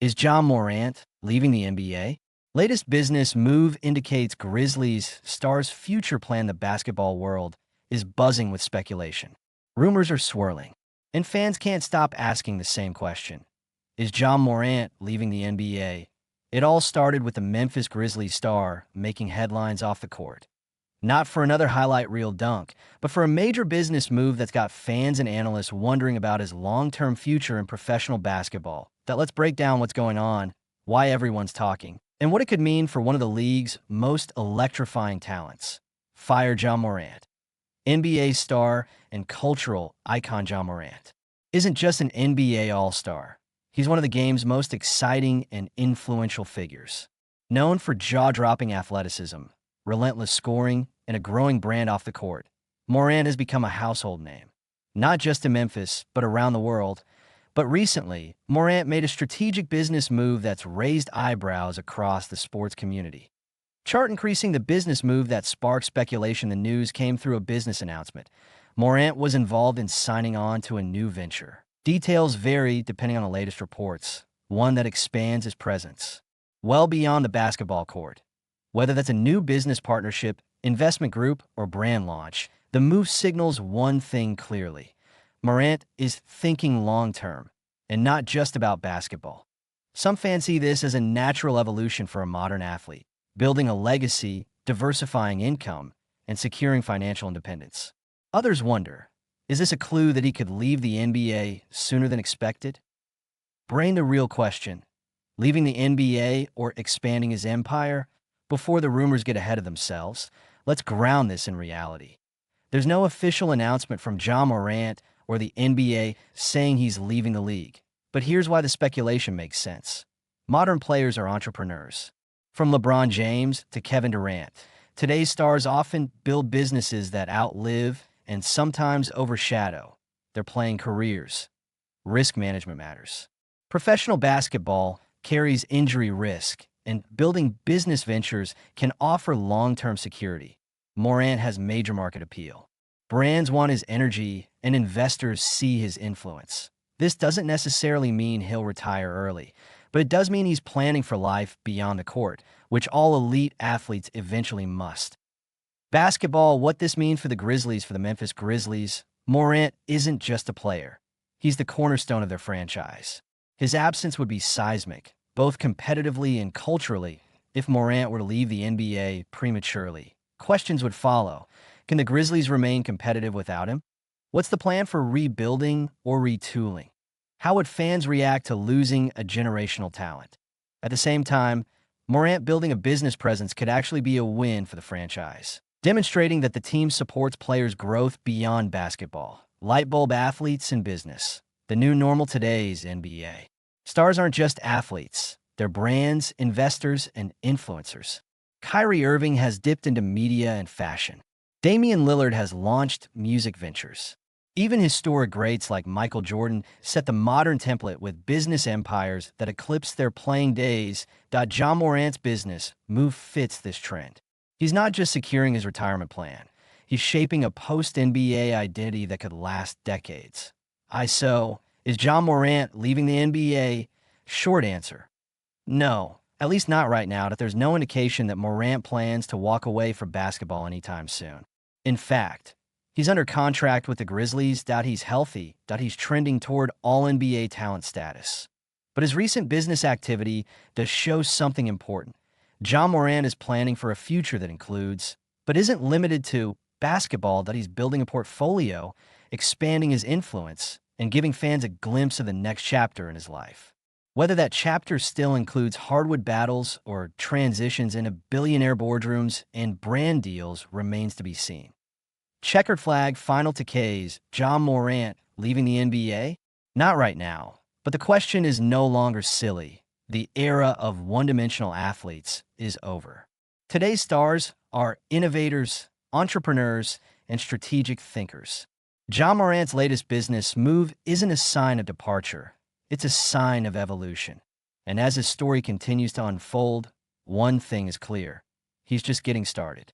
Is Ja Morant leaving the NBA? Latest business move indicates Grizzlies star's future plan. The basketball world is buzzing with speculation. Rumors are swirling, and fans can't stop asking the same question. Is Ja Morant leaving the NBA? It all started with the Memphis Grizzlies star making headlines off the court. Not for another highlight reel dunk, but for a major business move that's got fans and analysts wondering about his long-term future in professional basketball. Let's break down what's going on, why everyone's talking, and what it could mean for one of the league's most electrifying talents. Fire Ja Morant. NBA star and cultural icon Ja Morant isn't just an NBA all-star. He's one of the game's most exciting and influential figures. Known for jaw-dropping athleticism, relentless scoring, and a growing brand off the court, Morant has become a household name, not just in Memphis, but around the world. But recently, Morant made a strategic business move that's raised eyebrows across the sports community. Chart increasing the business move that sparked speculation. The news came through a business announcement. Morant was involved in signing on to a new venture. Details vary depending on the latest reports, one that expands his presence well beyond the basketball court. Whether that's a new business partnership, investment group, or brand launch, the move signals one thing clearly. Morant is thinking long-term, and not just about basketball. Some fans see this as a natural evolution for a modern athlete, building a legacy, diversifying income, and securing financial independence. Others wonder, is this a clue that he could leave the NBA sooner than expected? Brain the real question, leaving the NBA or expanding his empire? Before the rumors get ahead of themselves, let's ground this in reality. There's no official announcement from Ja Morant or the NBA saying he's leaving the league. But here's why the speculation makes sense. Modern players are entrepreneurs. From LeBron James to Kevin Durant, today's stars often build businesses that outlive and sometimes overshadow their playing careers. Risk management matters. Professional basketball carries injury risk, and building business ventures can offer long-term security. Morant has major market appeal. Brands want his energy, and investors see his influence. This doesn't necessarily mean he'll retire early, but it does mean he's planning for life beyond the court, which all elite athletes eventually must. Basketball, what this means for the Grizzlies, for the Memphis Grizzlies, Morant isn't just a player. He's the cornerstone of their franchise. His absence would be seismic, both competitively and culturally. If Morant were to leave the NBA prematurely, questions would follow. Can the Grizzlies remain competitive without him? What's the plan for rebuilding or retooling? How would fans react to losing a generational talent? At the same time, Morant building a business presence could actually be a win for the franchise, demonstrating that the team supports players' growth beyond basketball. Lightbulb athletes in business. The new normal today's NBA. Stars aren't just athletes. They're brands, investors, and influencers. Kyrie Irving has dipped into media and fashion. Damian Lillard has launched music ventures. Even historic greats like Michael Jordan set the modern template with business empires that eclipse their playing days. Ja Morant's business move fits this trend. He's not just securing his retirement plan. He's shaping a post-NBA identity that could last decades. Is Ja Morant leaving the NBA? Short answer, no. At least not right now. That there's no indication that Morant plans to walk away from basketball anytime soon. In fact, he's under contract with the Grizzlies. He's healthy. He's trending toward all-NBA talent status. But his recent business activity does show something important. Ja Morant is planning for a future that includes, but isn't limited to, basketball. He's building a portfolio, expanding his influence, and giving fans a glimpse of the next chapter in his life. Whether that chapter still includes hardwood battles or transitions into billionaire boardrooms and brand deals remains to be seen. Checkered flag, final to K's, Ja Morant leaving the NBA? Not right now, but the question is no longer silly. The era of one-dimensional athletes is over. Today's stars are innovators, entrepreneurs, and strategic thinkers. Ja Morant's latest business move isn't a sign of departure. It's a sign of evolution. And as his story continues to unfold, one thing is clear. He's just getting started.